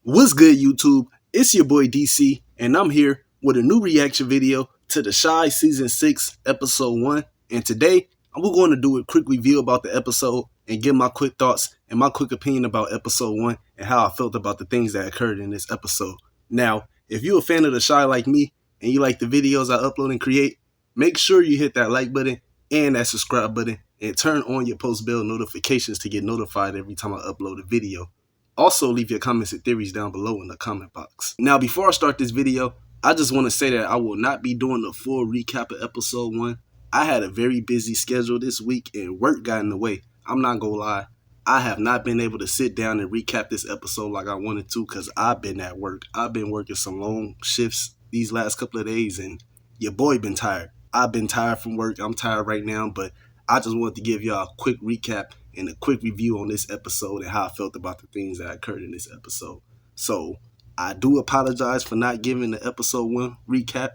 What's good, YouTube? It's your boy DC, and I'm here with a new reaction video to the Shy Season 6, Episode 1. And today, I'm going to do a quick review about the episode and give my quick thoughts and my quick opinion about Episode 1 and how I felt about the things that occurred in this episode. Now, if you're a fan of the Shy like me and you like the videos I upload and create, make sure you hit that like button and that subscribe button and turn on your post bell notifications to get notified every time I upload a video. Also, leave your comments and theories down below in the comment box. Now, before I start this video, I just want to say that I will not be doing a full recap of episode 1. I had a very busy schedule this week and work got in the way. I'm not gonna lie. I have not been able to sit down and recap this episode like I wanted to because I've been at work. I've been working some long shifts these last couple of days and your boy been tired. I've been tired from work. I'm tired right now, but I just wanted to give y'all a quick recap and a quick review on this episode and how I felt about the things that occurred in this episode. So I do apologize for not giving the episode 1 recap,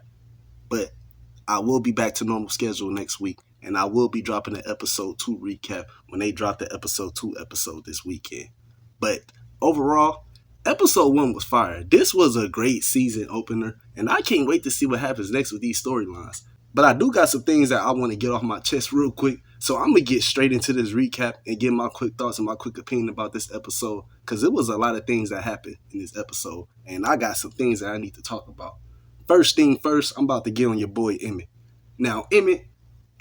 but I will be back to normal schedule next week, and I will be dropping an episode 2 recap when they drop the episode 2 episode this weekend. But overall, episode 1 was fire. This was a great season opener, and I can't wait to see what happens next with these storylines. But I do got some things that I want to get off my chest real quick. So I'm going to get straight into this recap and give my quick thoughts and my quick opinion about this episode. Because it was a lot of things that happened in this episode. And I got some things that I need to talk about. First thing first, I'm about to get on your boy Emmett. Now, Emmett,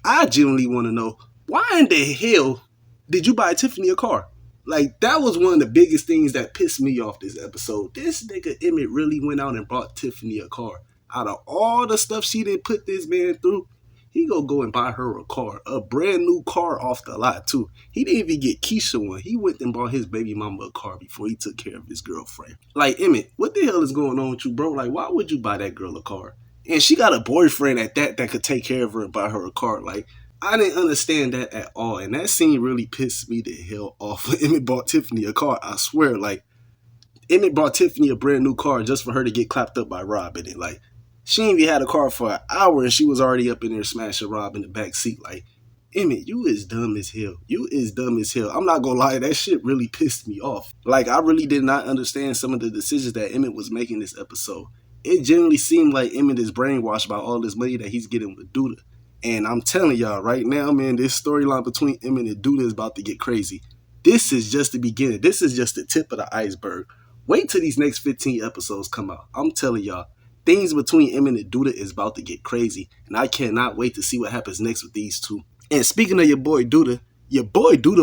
I genuinely want to know, why in the hell did you buy Tiffany a car? Like, that was one of the biggest things that pissed me off this episode. This nigga Emmett really went out and bought Tiffany a car. Out of all the stuff she didn't put this man through, he gonna go and buy her a car. A brand new car off the lot, too. He didn't even get Keisha one. He went and bought his baby mama a car before he took care of his girlfriend. Like, Emmett, what the hell is going on with you, bro? Like, why would you buy that girl a car? And she got a boyfriend at that could take care of her and buy her a car. Like, I didn't understand that at all. And that scene really pissed me the hell off. Emmett bought Tiffany a car, I swear. Like, Emmett bought Tiffany a brand new car just for her to get clapped up by Rob in it. Like, she ain't even had a car for an hour and she was already up in there smashing Rob in the back seat. Like, Emmett, you is dumb as hell. You is dumb as hell. I'm not gonna lie, that shit really pissed me off. Like, I really did not understand some of the decisions that Emmett was making this episode. It generally seemed like Emmett is brainwashed by all this money that he's getting with Douda. And I'm telling y'all right now, man, this storyline between Emmett and Douda is about to get crazy. This is just the beginning. This is just the tip of the iceberg. Wait till these next 15 episodes come out. I'm telling y'all, things between Emmett and Douda is about to get crazy, and I cannot wait to see what happens next with these two. And speaking of your boy Douda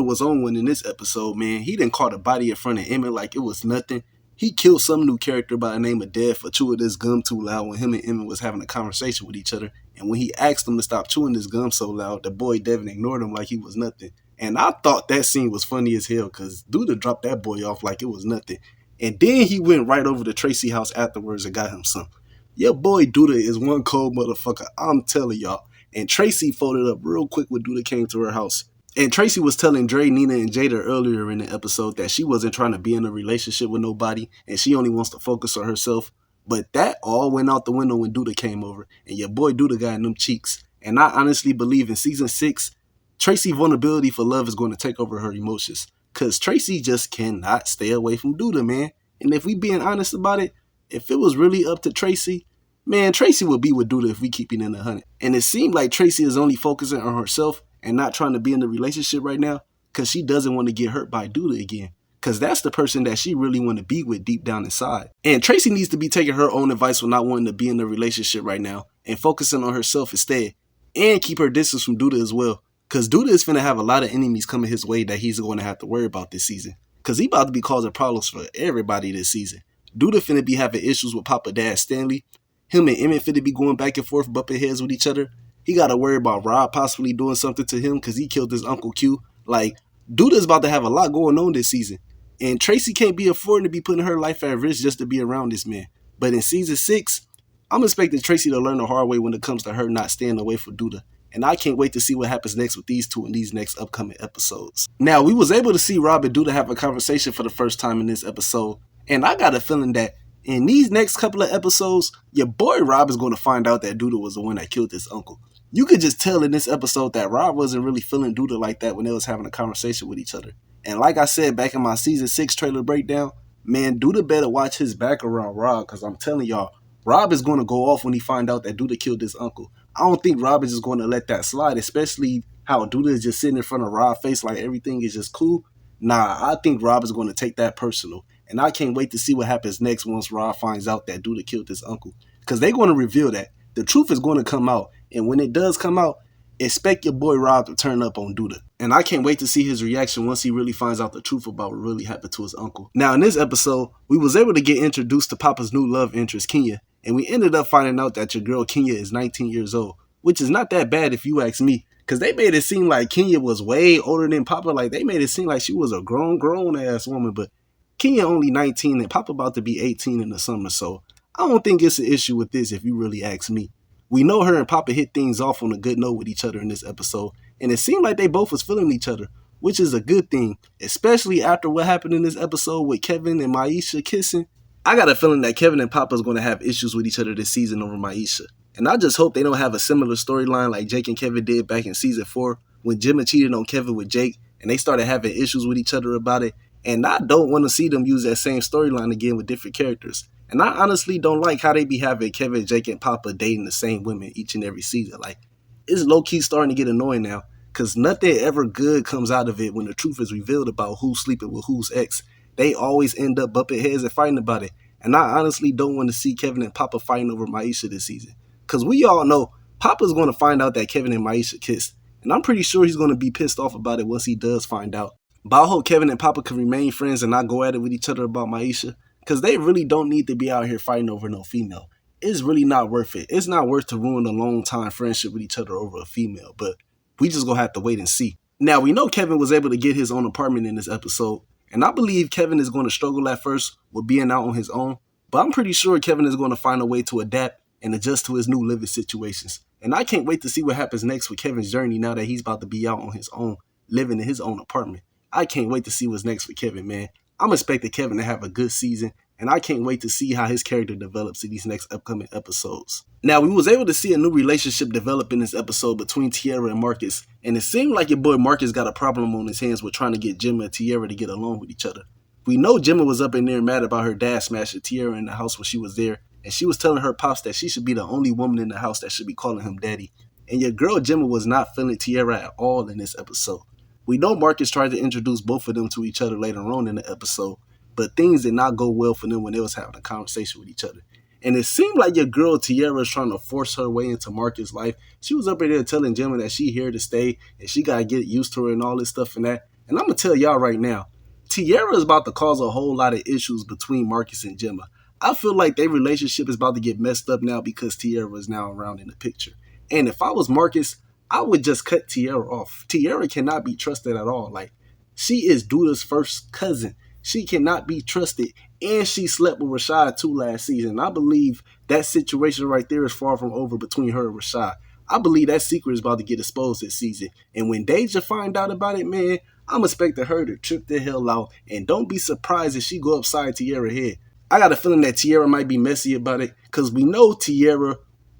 was on one in this episode, man. He done caught a body in front of Emmett like it was nothing. He killed some new character by the name of Dev for chewing this gum too loud when him and Emmett was having a conversation with each other. And when he asked him to stop chewing this gum so loud, the boy Devin ignored him like he was nothing. And I thought that scene was funny as hell because Douda dropped that boy off like it was nothing. And then he went right over to Tracy's house afterwards and got him some. Your boy Douda is one cold motherfucker, I'm telling y'all. And Tracy folded up real quick when Douda came to her house. And Tracy was telling Dre, Nina, and Jada earlier in the episode that she wasn't trying to be in a relationship with nobody and she only wants to focus on herself. But that all went out the window when Douda came over. And your boy Douda got in them cheeks. And I honestly believe in season 6, Tracy's vulnerability for love is going to take over her emotions. Because Tracy just cannot stay away from Douda, man. And if we being honest about it, if it was really up to Tracy, man, Tracy would be with Douda if we keep it in the 100. And it seemed like Tracy is only focusing on herself and not trying to be in the relationship right now because she doesn't want to get hurt by Douda again. Because that's the person that she really want to be with deep down inside. And Tracy needs to be taking her own advice for not wanting to be in the relationship right now and focusing on herself instead. And keep her distance from Douda as well. Because Douda is finna have a lot of enemies coming his way that he's going to have to worry about this season. Because he about to be causing problems for everybody this season. Douda finna be having issues with Papa Dad Stanley. Him and Emmett finna be going back and forth, bumping heads with each other. He got to worry about Rob possibly doing something to him because he killed his Uncle Q. Like, Douda's about to have a lot going on this season. And Tracy can't be affording to be putting her life at risk just to be around this man. But in season 6, I'm expecting Tracy to learn the hard way when it comes to her not staying away from Douda. And I can't wait to see what happens next with these two in these next upcoming episodes. Now, we was able to see Rob and Douda have a conversation for the first time in this episode. And I got a feeling that in these next couple of episodes, your boy Rob is going to find out that Douda was the one that killed his uncle. You could just tell in this episode that Rob wasn't really feeling Douda like that when they was having a conversation with each other. And like I said back in my season 6 trailer breakdown, Man, Douda better watch his back around Rob, because I'm telling y'all, Rob is going to go off when he find out that Douda killed his uncle. I don't think Rob is just going to let that slide, especially how Douda is just sitting in front of Rob's face like everything is just cool. Nah, I think Rob is going to take that personal. And I can't wait to see what happens next once Rob finds out that Douda killed his uncle. Because they're going to reveal that. The truth is going to come out. And when it does come out, expect your boy Rob to turn up on Douda. And I can't wait to see his reaction once he really finds out the truth about what really happened to his uncle. Now, in this episode, we was able to get introduced to Papa's new love interest, Kenya. And we ended up finding out that your girl Kenya is 19 years old. Which is not that bad if you ask me. Because they made it seem like Kenya was way older than Papa. Like, they made it seem like she was a grown ass woman. But Kenya only 19 and Papa about to be 18 in the summer. So I don't think it's an issue with this if you really ask me. We know her and Papa hit things off on a good note with each other in this episode. And it seemed like they both was feeling each other, which is a good thing. Especially after what happened in this episode with Kevin and Maisha kissing. I got a feeling that Kevin and Papa is going to have issues with each other this season over Maisha. And I just hope they don't have a similar storyline like Jake and Kevin did back in season 4 when Jimmy cheated on Kevin with Jake and they started having issues with each other about it. And I don't want to see them use that same storyline again with different characters. And I honestly don't like how they be having Kevin, Jake, and Papa dating the same women each and every season. Like, it's low-key starting to get annoying now because nothing ever good comes out of it when the truth is revealed about who's sleeping with whose ex. They always end up bumping heads and fighting about it. And I honestly don't want to see Kevin and Papa fighting over Maisha this season. Because we all know Papa's going to find out that Kevin and Maisha kissed. And I'm pretty sure he's going to be pissed off about it once he does find out. But I hope Kevin and Papa can remain friends and not go at it with each other about Maisha. Because they really don't need to be out here fighting over no female. It's really not worth it. It's not worth to ruin a long time friendship with each other over a female. But we just going to have to wait and see. Now, we know Kevin was able to get his own apartment in this episode. And I believe Kevin is going to struggle at first with being out on his own. But I'm pretty sure Kevin is going to find a way to adapt and adjust to his new living situations. And I can't wait to see what happens next with Kevin's journey now that he's about to be out on his own, living in his own apartment. I can't wait to see what's next for Kevin, man. I'm expecting Kevin to have a good season, and I can't wait to see how his character develops in these next upcoming episodes. Now, we was able to see a new relationship develop in this episode between Tierra and Marcus, and it seemed like your boy Marcus got a problem on his hands with trying to get Gemma and Tierra to get along with each other. We know Gemma was up in there mad about her dad smashing Tierra in the house when she was there, and she was telling her pops that she should be the only woman in the house that should be calling him daddy. And your girl Gemma was not feeling Tierra at all in this episode. We know Marcus tried to introduce both of them to each other later on in the episode, but things did not go well for them when they was having a conversation with each other. And it seemed like your girl Tierra is trying to force her way into Marcus' life. She was up there telling Gemma that she here to stay and she got to get used to her and all this stuff and that. And I'm going to tell y'all right now, Tierra is about to cause a whole lot of issues between Marcus and Gemma. I feel like their relationship is about to get messed up now because Tierra is now around in the picture. And if I was Marcus, I would just cut Tierra off. Tierra cannot be trusted at all. Like, she is Douda's first cousin. She cannot be trusted. And she slept with Rashad too last season. I believe that situation right there is far from over between her and Rashad. I believe that secret is about to get exposed this season. And when Deja find out about it, man, I'm expecting her to trip the hell out. And don't be surprised if she go upside Tierra's head. I got a feeling that Tierra might be messy about it because we know Tierra,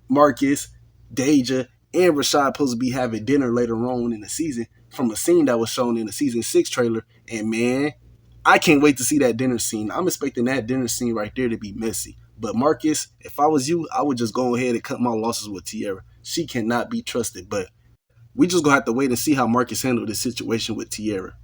Marcus, Deja, and Rashad supposed to be having dinner later on in the season from a scene that was shown in the season 6 trailer. And man, I can't wait to see that dinner scene. I'm expecting that dinner scene right there to be messy. But Marcus, if I was you, I would just go ahead and cut my losses with Tierra. She cannot be trusted, but we just gonna have to wait and see how Marcus handled this situation with Tierra.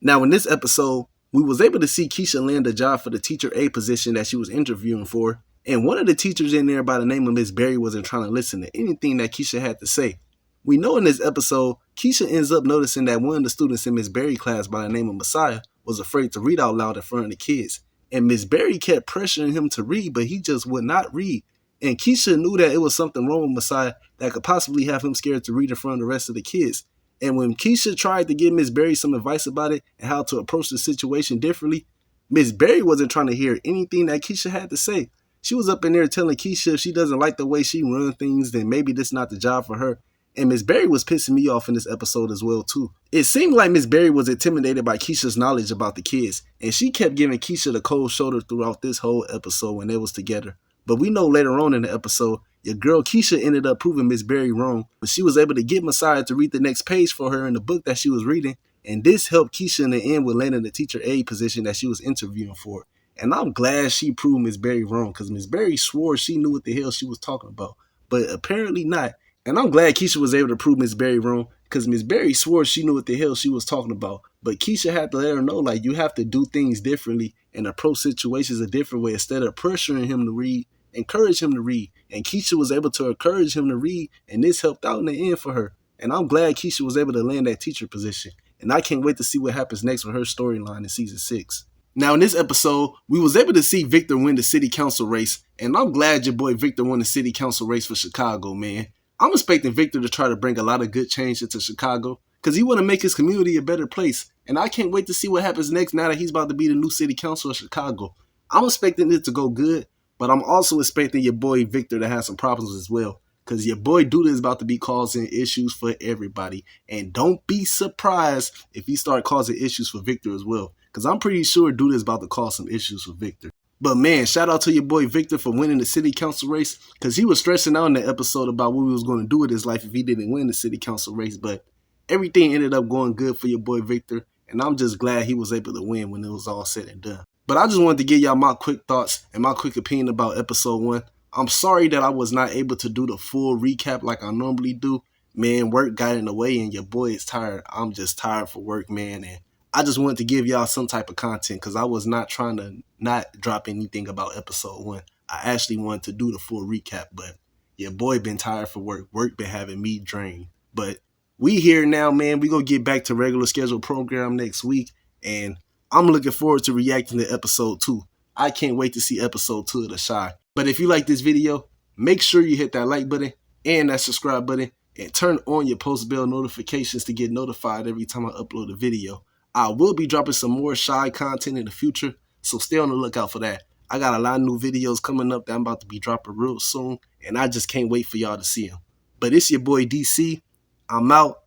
Now, in this episode, we was able to see Keisha land a job for the teacher A position that she was interviewing for. And one of the teachers in there by the name of Miss Berry wasn't trying to listen to anything that Keisha had to say. We know in this episode, Keisha ends up noticing that one of the students in Miss Berry's class by the name of Messiah was afraid to read out loud in front of the kids. And Miss Berry kept pressuring him to read, but he just would not read. And Keisha knew that it was something wrong with Messiah that could possibly have him scared to read in front of the rest of the kids. And when Keisha tried to give Miss Berry some advice about it and how to approach the situation differently, Miss Berry wasn't trying to hear anything that Keisha had to say. She was up in there telling Keisha if she doesn't like the way she runs things, then maybe this is not the job for her. And Miss Berry was pissing me off in this episode as well, too. It seemed like Miss Berry was intimidated by Keisha's knowledge about the kids, and she kept giving Keisha the cold shoulder throughout this whole episode when they was together. But we know later on in the episode, your girl Keisha ended up proving Miss Berry wrong, but she was able to get Messiah to read the next page for her in the book that she was reading, and this helped Keisha in the end with landing the teacher aide position that she was interviewing for. And I'm glad she proved Miss Berry wrong, because Miss Berry swore she knew what the hell she was talking about, but apparently not. And I'm glad Keisha was able to prove Miss Berry wrong, because Miss Berry swore she knew what the hell she was talking about. But Keisha had to let her know, like, you have to do things differently and approach situations a different way. Instead of pressuring him to read, encourage him to read. And Keisha was able to encourage him to read, and this helped out in the end for her. And I'm glad Keisha was able to land that teacher position. And I can't wait to see what happens next with her storyline in season 6. Now, in this episode, we was able to see Victor win the city council race, and I'm glad your boy Victor won the city council race for Chicago, man. I'm expecting Victor to try to bring a lot of good change into Chicago, because he want to make his community a better place, and I can't wait to see what happens next now that he's about to be the new city council of Chicago. I'm expecting it to go good, but I'm also expecting your boy Victor to have some problems as well, because your boy Douda is about to be causing issues for everybody, and don't be surprised if he start causing issues for Victor as well, because I'm pretty sure Douda is about to cause some issues for Victor. But man, shout out to your boy Victor for winning the city council race, because he was stressing out in the episode about what he was going to do with his life if he didn't win the city council race. But everything ended up going good for your boy Victor, and I'm just glad he was able to win when it was all said and done. But I just wanted to give y'all my quick thoughts and my quick opinion about episode 1. I'm sorry that I was not able to do the full recap like I normally do. Man, work got in the way and your boy is tired. I'm just tired for work, man, and I just wanted to give y'all some type of content, because I was not trying to not drop anything about episode 1. I actually wanted to do the full recap, but your boy been tired for work. Work been having me drained. But we here now, man. We gonna get back to regular scheduled program next week, and I'm looking forward to reacting to episode 2. I can't wait to see episode 2 of The Shy. But if you like this video, make sure you hit that like button and that subscribe button, and turn on your post bell notifications to get notified every time I upload a video. I will be dropping some more Shy content in the future, so stay on the lookout for that. I got a lot of new videos coming up that I'm about to be dropping real soon, and I just can't wait for y'all to see them. But it's your boy DC. I'm out.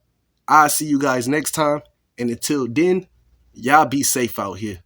I'll see you guys next time, and until then, y'all be safe out here.